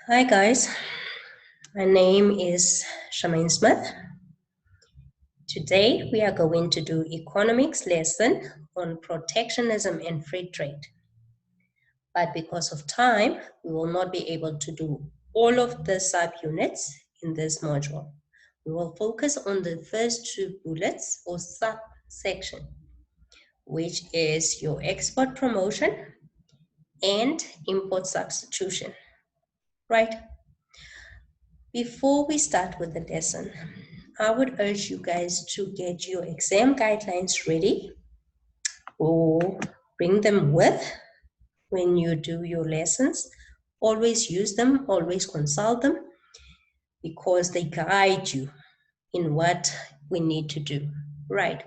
Hi guys, my name is Charmaine Smith. Today we are going to do economics lesson on protectionism and free trade. But because of time, we will not be able to do all of the subunits in this module. We will focus on the first two bullets or subsection, which is your export promotion and import substitution, right? Before we start with the lesson, I would urge you guys to get your exam guidelines ready or bring them with when you do your lessons. Always use them, always consult them because they guide you in what we need to do. Right.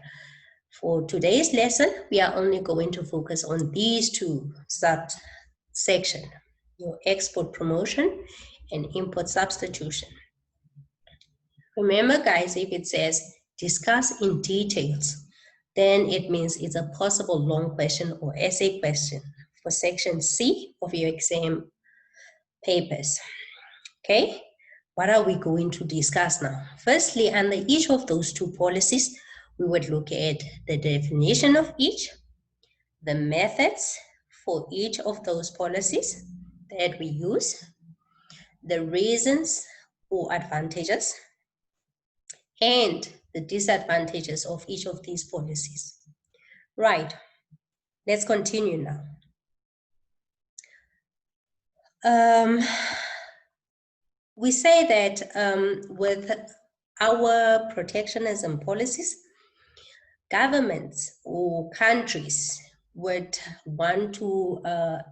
For today's lesson, we are only going to focus on these two subsections, your export promotion and import substitution. Remember, guys, if it says discuss in details, then it means it's a possible long question or essay question for section C of your exam papers. Okay, what are we going to discuss now? Firstly, under each of those two policies, we would look at the definition of each, the methods for each of those policies that we use, the reasons or advantages, and the disadvantages of each of these policies. Right, let's continue now. We say that with our protectionism policies, governments or countries would want to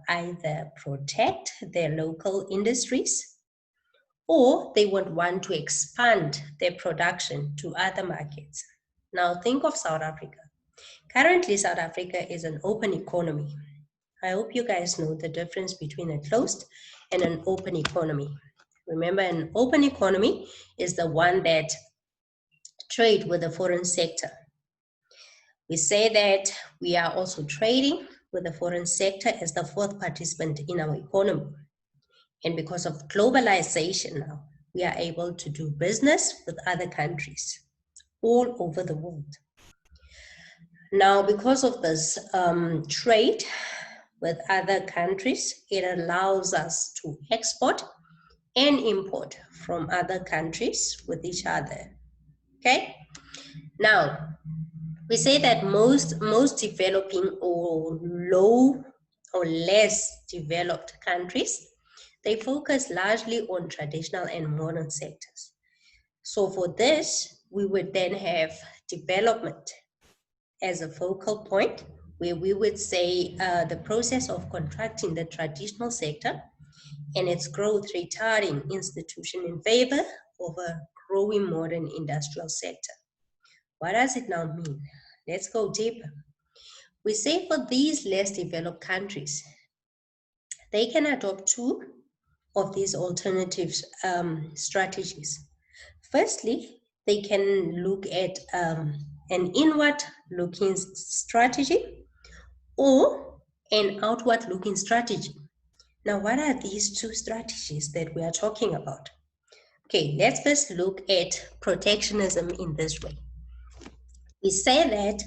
either protect their local industries or they would want to expand their production to other markets. Now think of South Africa. Currently, South Africa is an open economy. I hope you guys know the difference between a closed and an open economy. Remember, an open economy is the one that trade with the foreign sector. We say that we are also trading with the foreign sector as the fourth participant in our economy. And because of globalization now, we are able to do business with other countries all over the world. Now, because of this trade with other countries, it allows us to export and import from other countries with each other. Okay? Now, we say that most developing or low or less developed countries, they focus largely on traditional and modern sectors. So for this, we would then have development as a focal point, where we would say the process of contracting the traditional sector and its growth retarding institution in favor of a growing modern industrial sector. What does it now mean? Let's go deeper. We say for these less developed countries, they can adopt two of these alternative strategies. Firstly, they can look at an inward-looking strategy or an outward-looking strategy. Now, what are these two strategies that we are talking about? Okay, let's first look at protectionism in this way. We say that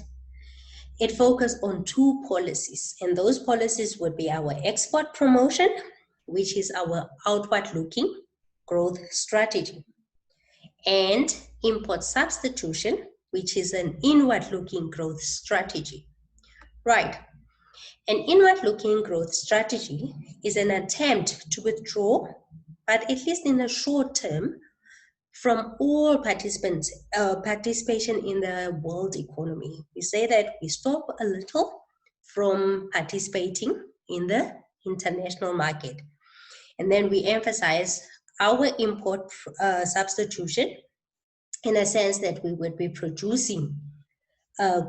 it focuses on two policies, and those policies would be our export promotion, which is our outward-looking growth strategy, and import substitution, which is an inward-looking growth strategy. Right. An inward-looking growth strategy is an attempt to withdraw, but at least in the short term, from all participation in the world economy. We say that we stop a little from participating in the international market. And then we emphasize our import substitution in a sense that we would be producing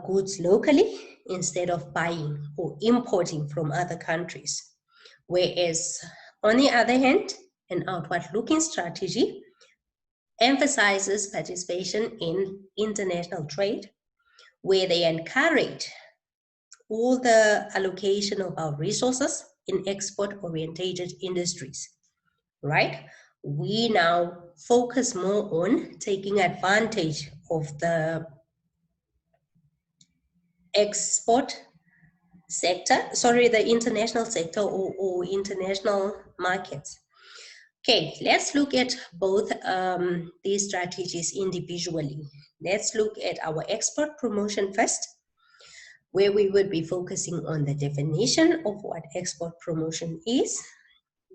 goods locally instead of buying or importing from other countries. Whereas, on the other hand, an outward-looking strategy emphasizes participation in international trade, where they encourage all the allocation of our resources in export-oriented industries. right? We now focus more on taking advantage of the export sector, the international sector or international markets. Okay, let's look at both these strategies individually. Let's look at our export promotion first, where we would be focusing on the definition of what export promotion is,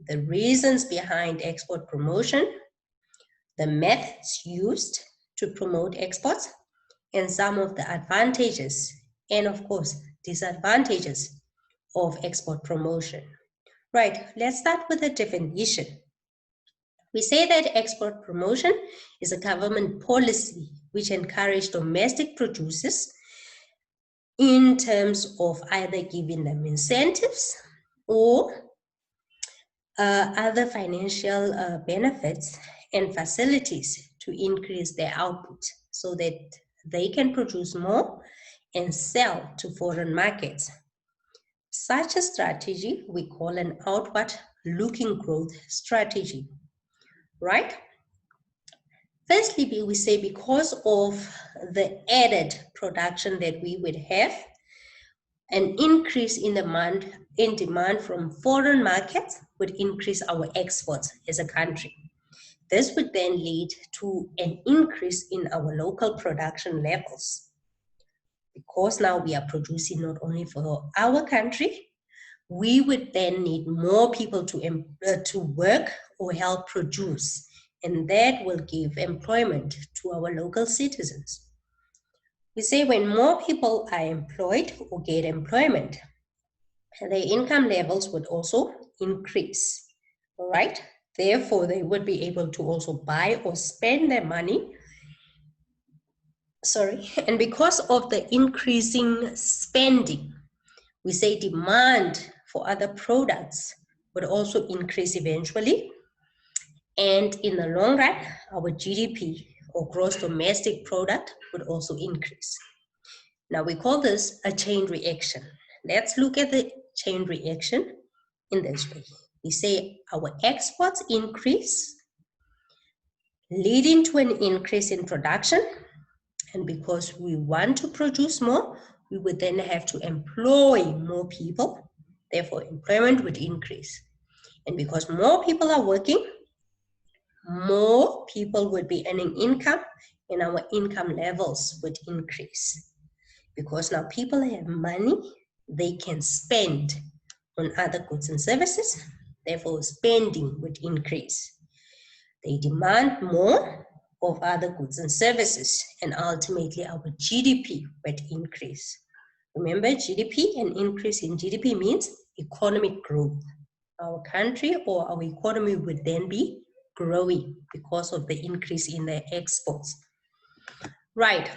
the reasons behind export promotion, the methods used to promote exports, and some of the advantages and, of course, disadvantages of export promotion. Right, let's start with the definition. We say that export promotion is a government policy which encourages domestic producers in terms of either giving them incentives or other financial benefits and facilities to increase their output so that they can produce more and sell to foreign markets. Such a strategy we call an outward-looking growth strategy, right? Firstly, we say because of the added production that we would have, an increase in demand from foreign markets would increase our exports as a country. This would then lead to an increase in our local production levels. Because now we are producing not only for our country, we would then need more people to work or help produce, and that will give employment to our local citizens. We say when more people are employed or get employment, their income levels would also increase, all right? Therefore, they would be able to also buy or spend their money. And because of the increasing spending, we say demand for other products would also increase eventually. And in the long run, our GDP or gross domestic product would also increase. Now we call this a chain reaction. Let's look at the chain reaction in this way. We say our exports increase, leading to an increase in production. And because we want to produce more, we would then have to employ more people. Therefore, employment would increase. And because more people are working, more people would be earning income and our income levels would increase. Because now people have money, they can spend on other goods and services. Therefore, spending would increase. They demand more of other goods and services, and ultimately our GDP would increase. Remember, GDP, an increase in GDP means economic growth. Our country or our economy would then be growing because of the increase in the exports. Right.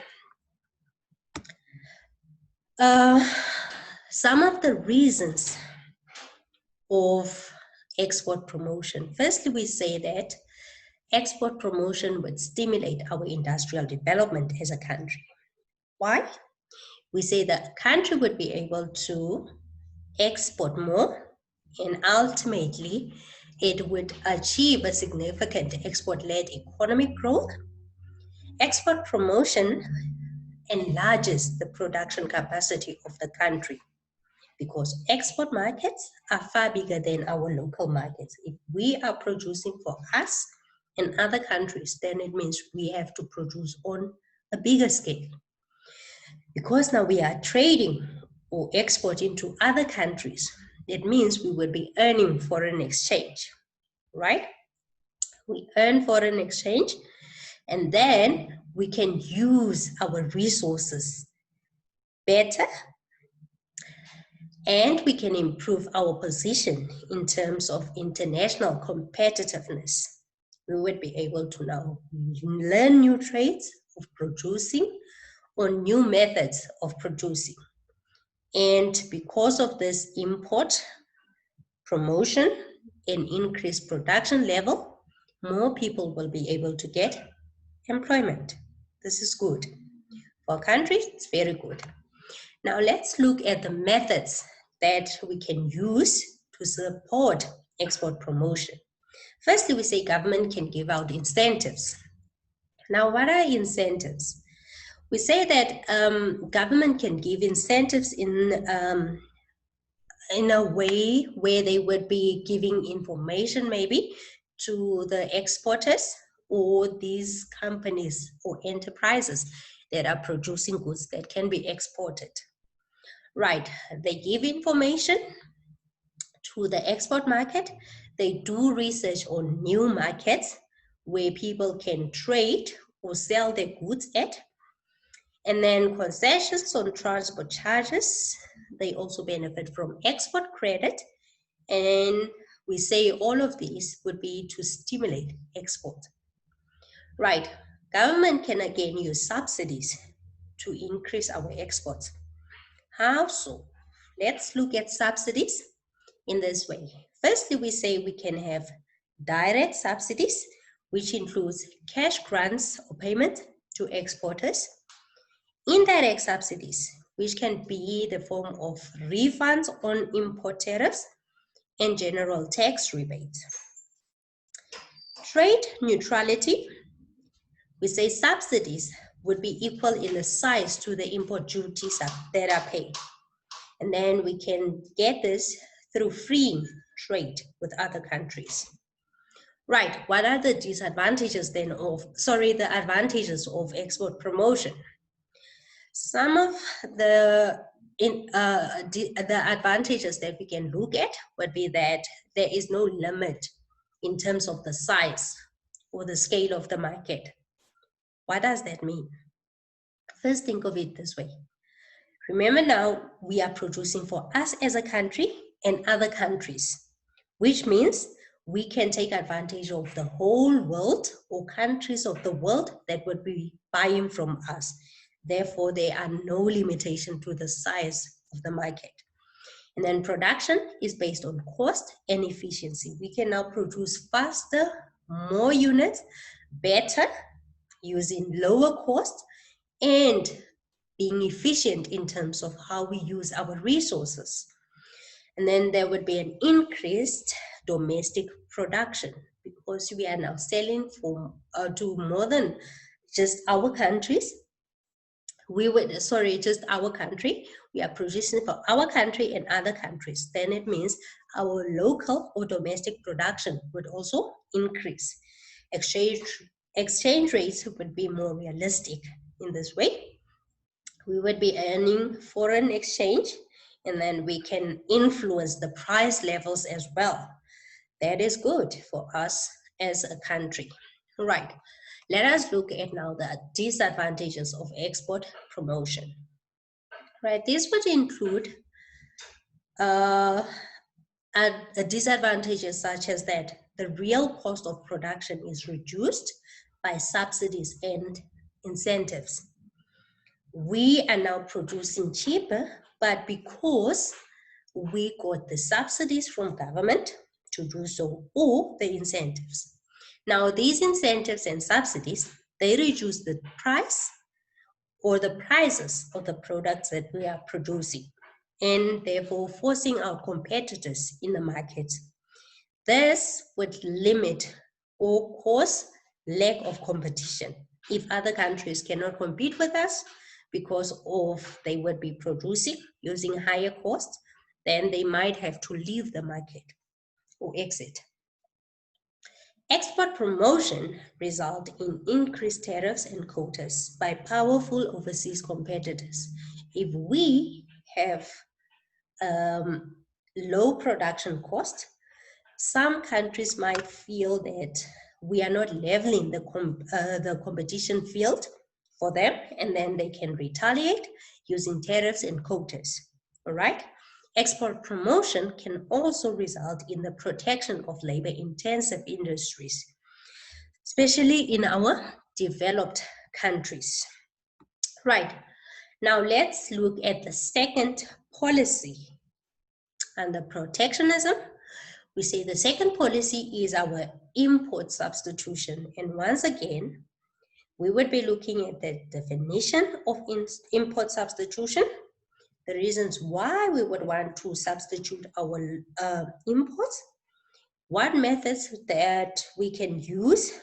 Some of the reasons of export promotion. Firstly, we say that export promotion would stimulate our industrial development as a country. Why? We say that a country would be able to export more and ultimately it would achieve a significant export-led economic growth. Export promotion enlarges the production capacity of the country because export markets are far bigger than our local markets. If we are producing for us and other countries, then it means we have to produce on a bigger scale. Because now we are trading or exporting to other countries, it means we will be earning foreign exchange, right? We earn foreign exchange and then we can use our resources better and we can improve our position in terms of international competitiveness. We would be able to now learn new trades of producing or new methods of producing. And because of this import promotion and increased production level, more people will be able to get employment. This is good. For countries, it's very good. Now let's look at the methods that we can use to support export promotion. Firstly, we say government can give out incentives. Now, what are incentives? We say that government can give incentives in a way where they would be giving information maybe to the exporters or these companies or enterprises that are producing goods that can be exported. Right, they give information to the export market. They do research on new markets where people can trade or sell their goods at. And then concessions on transport charges, they also benefit from export credit. And we say all of these would be to stimulate export. Right, government can again use subsidies to increase our exports. How so? Let's look at subsidies in this way. Firstly, we say we can have direct subsidies, which includes cash grants or payment to exporters. Indirect subsidies, which can be the form of refunds on import tariffs and general tax rebates. Trade neutrality, we say subsidies would be equal in the size to the import duties that are paid. And then we can get this through freeing trade with other countries. Right, what are the disadvantages then the advantages of export promotion? Some of the advantages that we can look at would be that there is no limit in terms of the size or the scale of the market. What does that mean? First, think of it this way. Remember now, we are producing for us as a country and other countries, which means we can take advantage of the whole world or countries of the world that would be buying from us. Therefore, there are no limitation to the size of the market. And then production is based on cost and efficiency. We can now produce faster, more units, better, using lower cost, and being efficient in terms of how we use our resources. And then there would be an increased domestic production because we are now selling to more than just our countries. Just our country. We are producing for our country and other countries. Then it means our local or domestic production would also increase. Exchange rates would be more realistic in this way. We would be earning foreign exchange, and then we can influence the price levels as well. That is good for us as a country. Right. Let us look at now the disadvantages of export promotion. Right. This would include disadvantages such as that the real cost of production is reduced by subsidies and incentives. We are now producing cheaper, but because we got the subsidies from government to do so, or the incentives. Now, these incentives and subsidies, they reduce the price or the prices of the products that we are producing, and therefore forcing our competitors in the market. This would limit or cause lack of competition. If other countries cannot compete with us because of they would be producing using higher costs, then they might have to leave the market or exit. Export promotion result in increased tariffs and quotas by powerful overseas competitors. If we have low production cost, some countries might feel that we are not leveling the competition field for them, and then they can retaliate using tariffs and quotas. All right. Export promotion can also result in the protection of labor-intensive industries, especially in our developed countries. Right. Now let's look at the second policy under protectionism. We say the second policy is our import substitution. And once again, we would be looking at the definition of import substitution, the reasons why we would want to substitute our imports, What methods that we can use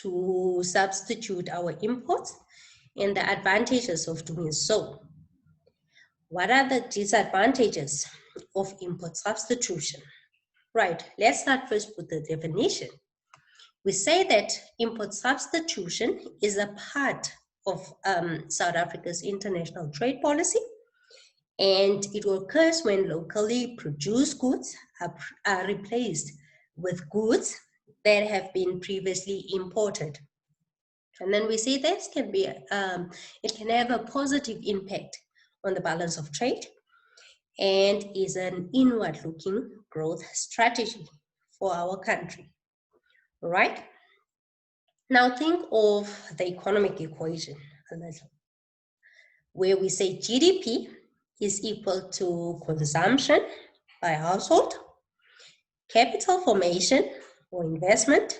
to substitute our imports and the advantages of doing so. What are the disadvantages of import substitution? Right, let's start first with the definition. We say that import substitution is a part of South Africa's international trade policy, and it occurs when locally produced goods are replaced with goods that have been previously imported. And then we see this can be, it can have a positive impact on the balance of trade and is an inward-looking growth strategy for our country, all right? Now think of the economic equation a little, where we say GDP is equal to consumption by household, capital formation or investment,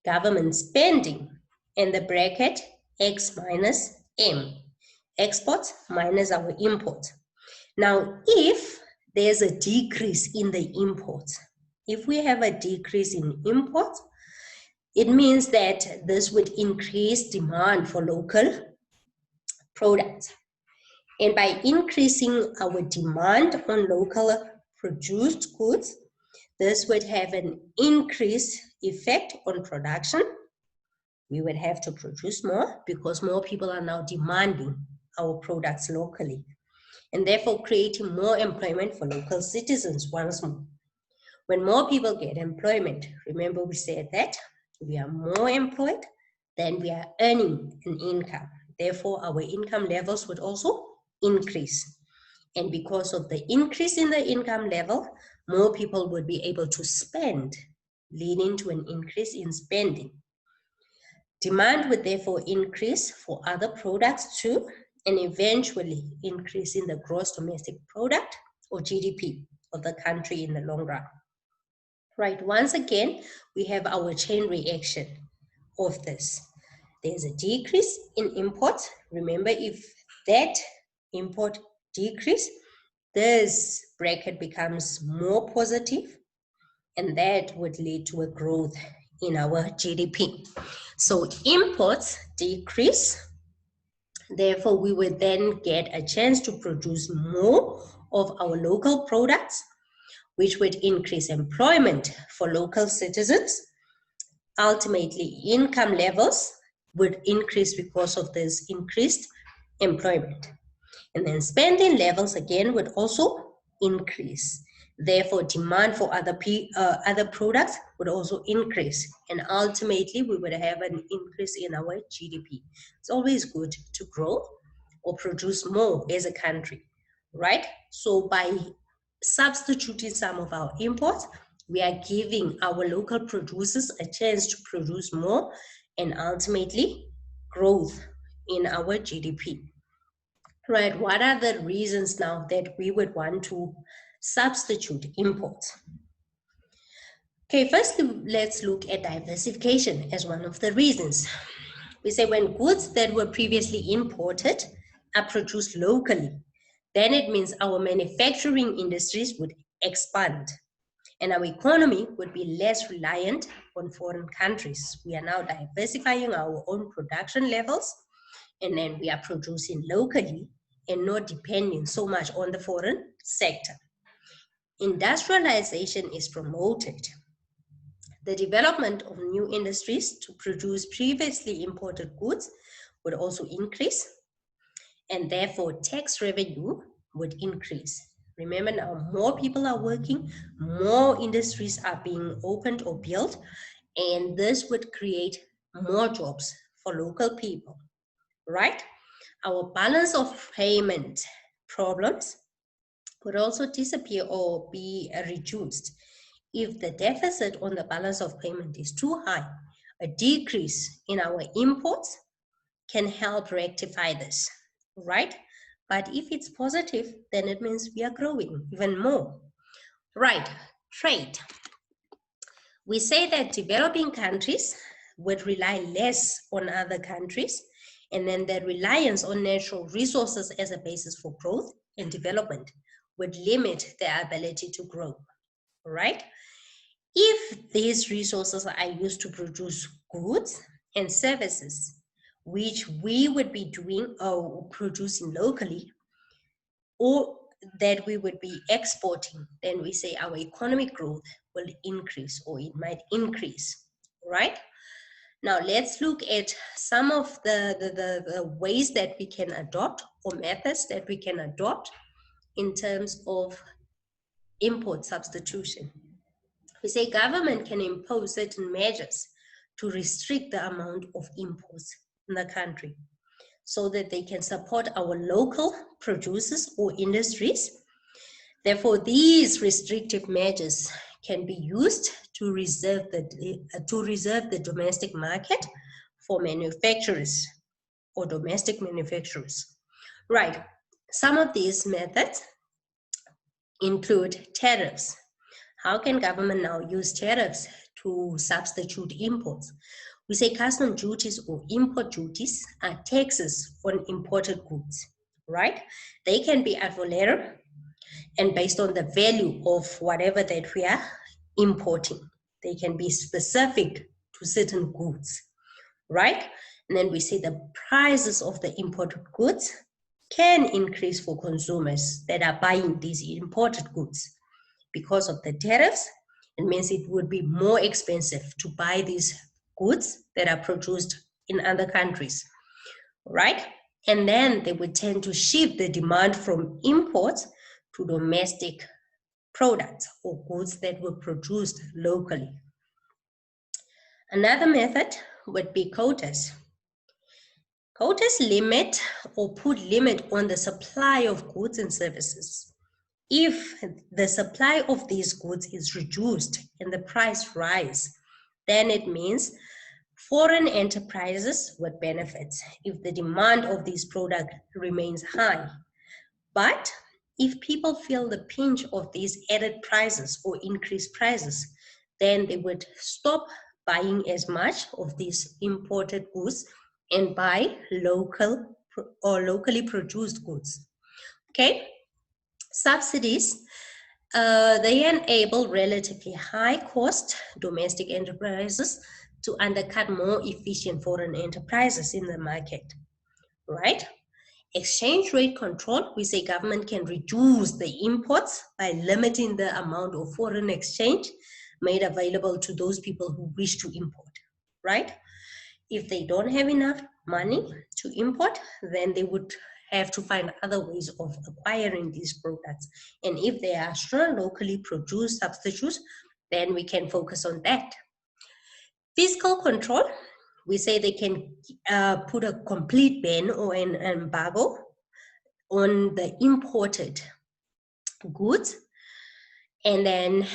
government spending, and the bracket X minus M, exports minus our imports. Now, if there's a decrease in the imports, if we have a decrease in imports, it means that this would increase demand for local products. And by increasing our demand on local produced goods, this would have an increased effect on production. We would have to produce more because more people are now demanding our products locally, and therefore creating more employment for local citizens once more. When more people get employment, remember we said that we are more employed, then we are earning an income. Therefore, our income levels would also increase. And because of the increase in the income level, more people would be able to spend, leading to an increase in spending. Demand would therefore increase for other products too, and eventually increase in the gross domestic product or GDP of the country in the long run. Right, once again, we have our chain reaction of this. There's a decrease in imports. Remember, if that import decrease, this bracket becomes more positive, and that would lead to a growth in our GDP. So imports decrease, therefore we would then get a chance to produce more of our local products, which would increase employment for local citizens. Ultimately, income levels would increase because of this increased employment. And then spending levels again would also increase. Therefore, demand for other products would also increase. And ultimately, we would have an increase in our GDP. It's always good to grow or produce more as a country, right? So by substituting some of our imports, we are giving our local producers a chance to produce more and ultimately growth in our GDP. Right, what are the reasons now that we would want to substitute imports? Okay, first let's look at diversification as one of the reasons. We say when goods that were previously imported are produced locally, then it means our manufacturing industries would expand and our economy would be less reliant on foreign countries. We are now diversifying our own production levels, and then we are producing locally and not depending so much on the foreign sector. Industrialization is promoted. The development of new industries to produce previously imported goods would also increase, and therefore tax revenue would increase. Remember now, more people are working, more industries are being opened or built, and this would create more jobs for local people, right? Our balance of payment problems would also disappear or be reduced. If the deficit on the balance of payment is too high, a decrease in our imports can help rectify this, right? But if it's positive, then it means we are growing even more. Right, trade. We say that developing countries would rely less on other countries, and then the reliance on natural resources as a basis for growth and development would limit their ability to grow, right? If these resources are used to produce goods and services, which we would be doing or producing locally, or that we would be exporting, then we say our economic growth will increase, or it might increase, right? Now let's look at some of the ways that we can adopt, or methods that we can adopt in terms of import substitution. We say government can impose certain measures to restrict the amount of imports in the country so that they can support our local producers or industries. Therefore, these restrictive measures can be used to reserve the domestic market for manufacturers or domestic manufacturers. Right. Some of these methods include tariffs. How can government now use tariffs to substitute imports? We say custom duties or import duties are taxes on imported goods, right? They can be ad valorem and based on the value of whatever that we are importing. They can be specific to certain goods, right? And then we say the prices of the imported goods can increase for consumers that are buying these imported goods. Because of the tariffs, it means it would be more expensive to buy these goods that are produced in other countries, right? And then they would tend to shift the demand from imports to domestic products or goods that were produced locally. Another method would be quotas. Quotas limit or put limit on the supply of goods and services. If the supply of these goods is reduced and the price rise, then it means foreign enterprises would benefit if the demand of these products remains high. But if people feel the pinch of these added prices or increased prices, then they would stop buying as much of these imported goods and buy local or locally produced goods. Okay, subsidies, they enable relatively high cost domestic enterprises to undercut more efficient foreign enterprises in the market, right? Exchange rate control, we say government can reduce the imports by limiting the amount of foreign exchange made available to those people who wish to import, right? If they don't have enough money to import, then they would have to find other ways of acquiring these products. And if there are strong locally produced substitutes, then we can focus on that. Fiscal control, we say they can put a complete ban or an embargo on the imported goods. And then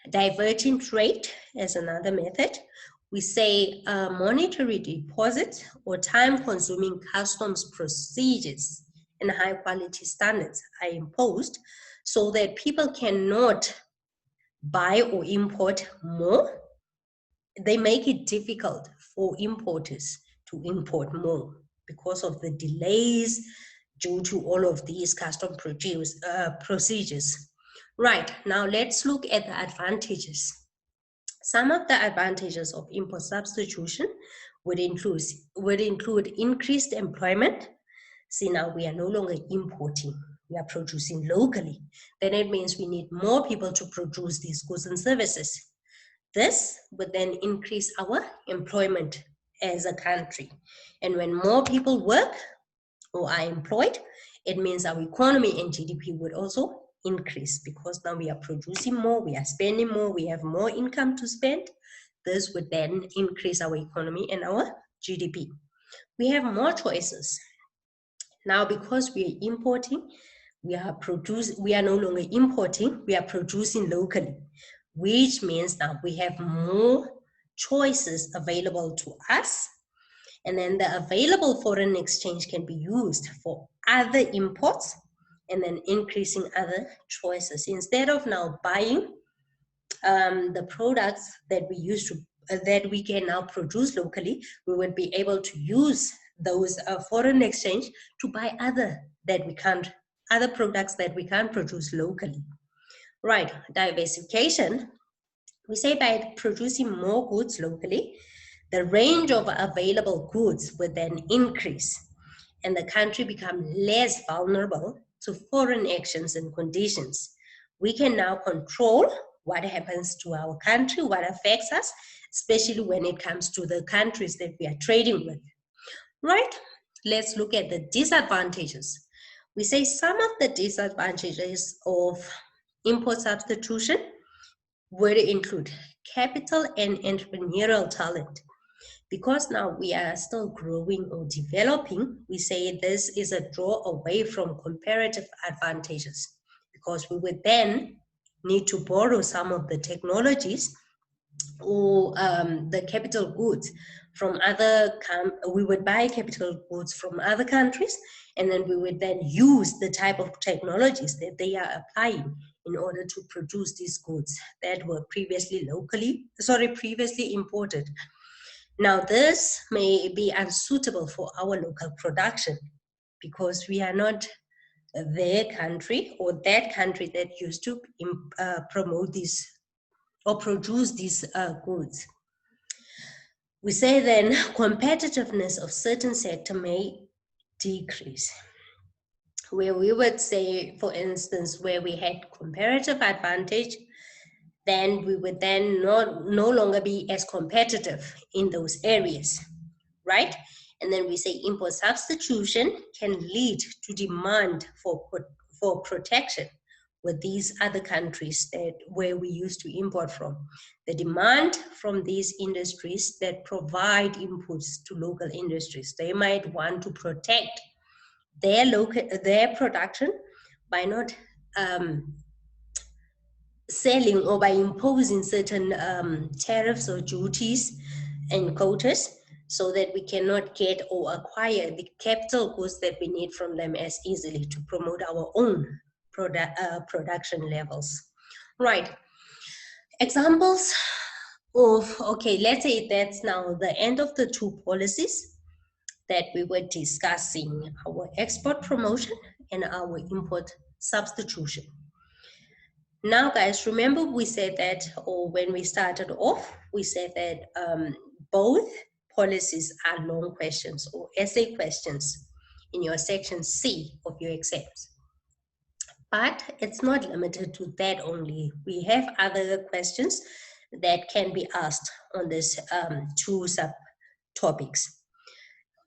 diverting trade as another method. We say monetary deposits or time-consuming customs procedures and high-quality standards are imposed so that people cannot buy or import more. They make it difficult for importers to import more because of the delays due to all of these custom procedures. Right, now let's look at the advantages. Some of the advantages of import substitution would include increased employment. See, now we are no longer importing, we are producing locally. Then it means we need more people to produce these goods and services. This would then increase our employment as a country. And when more people work or are employed, it means our economy and GDP would also increase because now we are producing more, we are spending more, we have more income to spend. This would then increase our economy and our GDP. We have more choices. Now, because we are importing, we are no longer importing, we are producing locally, which means that we have more choices available to us. And then the available foreign exchange can be used for other imports and then increasing other choices. Instead of now buying the products that we used to, that we can now produce locally, we would be able to use those foreign exchange to buy other products that we can't produce locally. Right, diversification. We say by producing more goods locally, the range of available goods would then increase and the country become less vulnerable to foreign actions and conditions. We can now control what happens to our country, what affects us, especially when it comes to the countries that we are trading with. Right? Let's look at the disadvantages. We say some of the disadvantages of import substitution would include capital and entrepreneurial talent. Because now we are still growing or developing, we say this is a draw away from comparative advantages because we would then need to borrow some of the technologies or the capital goods from we would buy capital goods from other countries, and then we would then use the type of technologies that they are applying in order to produce these goods that were previously imported. Now, this may be unsuitable for our local production because we are not their country or that country that used to promote these or produce these goods. We say then competitiveness of certain sector may decrease. Where we would say, for instance, where we had comparative advantage, then we would then no longer be as competitive in those areas, right? And then we say import substitution can lead to demand for protection with these other countries where we used to import from. The demand from these industries that provide inputs to local industries, they might want to protect their production by not selling or by imposing certain tariffs or duties and quotas so that we cannot get or acquire the capital goods that we need from them as easily to promote our own production levels. Right. Examples of, okay, let's say that's now the end of the two policies that we were discussing, our export promotion and our import substitution. Now, guys, remember we said that, or when we started off, we said that both policies are long questions or essay questions in your section C of your exams. But it's not limited to that only. We have other questions that can be asked on this two subtopics.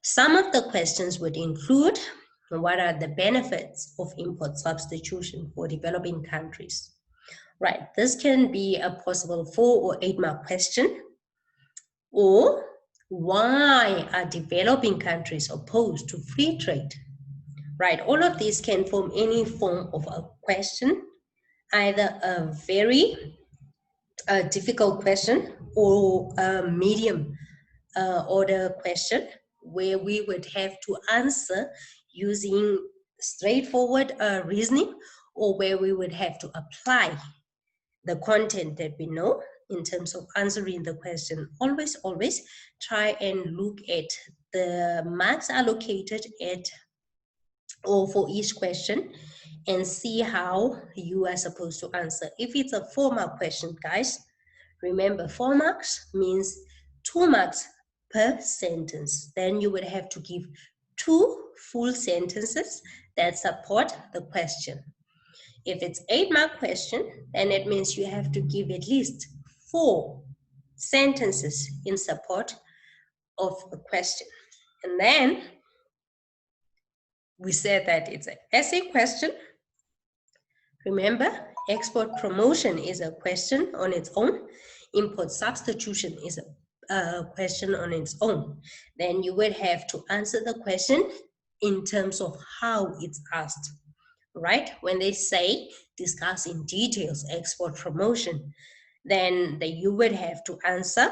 Some of the questions would include what are the benefits of import substitution for developing countries? Right, this can be a possible 4 or 8 mark question. Or why are developing countries opposed to free trade? Right, all of these can form any form of a question, either a very difficult question or a medium order question where we would have to answer using straightforward reasoning, or where we would have to apply the content that we know in terms of answering the question. Always try and look at the marks allocated at or for each question and see how you are supposed to answer. If it's a 4-mark question, guys, remember 4 marks means 2 marks per sentence. Then you would have to give 2 full sentences that support the question. If it's 8-mark question, then it means you have to give at least 4 sentences in support of the question. And then we said that it's an essay question. Remember, export promotion is a question on its own. Import substitution is a question on its own. Then you would have to answer the question in terms of how it's asked. Right? When they say discuss in details export promotion, then you would have to answer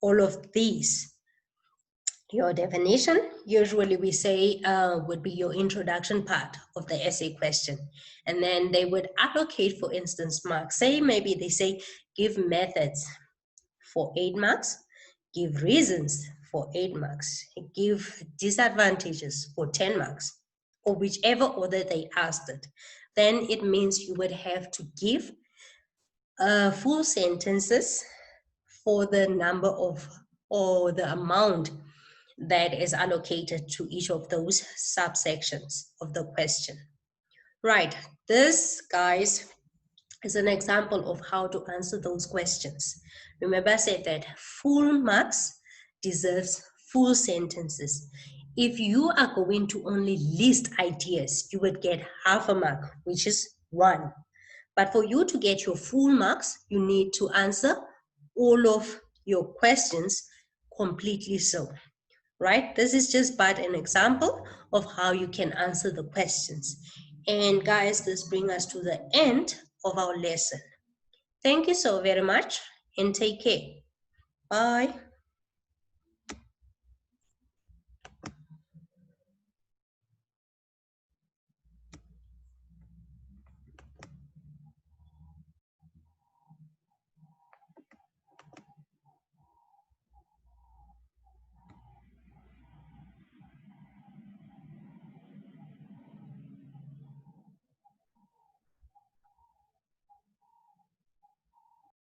all of these. Your definition, usually we say would be your introduction part of the essay question. And then they would allocate, for instance, marks. Say maybe they say give methods for 8 marks, give reasons for 8 marks, give disadvantages for 10 marks. Or whichever order they asked it, then it means you would have to give full sentences for the number of or the amount that is allocated to each of those subsections of the question. Right, this, guys, is an example of how to answer those questions. Remember, I said that full marks deserves full sentences. If you are going to only list ideas, you would get half a mark, which is 1. But for you to get your full marks, you need to answer all of your questions completely so, right? This is just but an example of how you can answer the questions. And guys, this brings us to the end of our lesson. Thank you so very much and take care. Bye.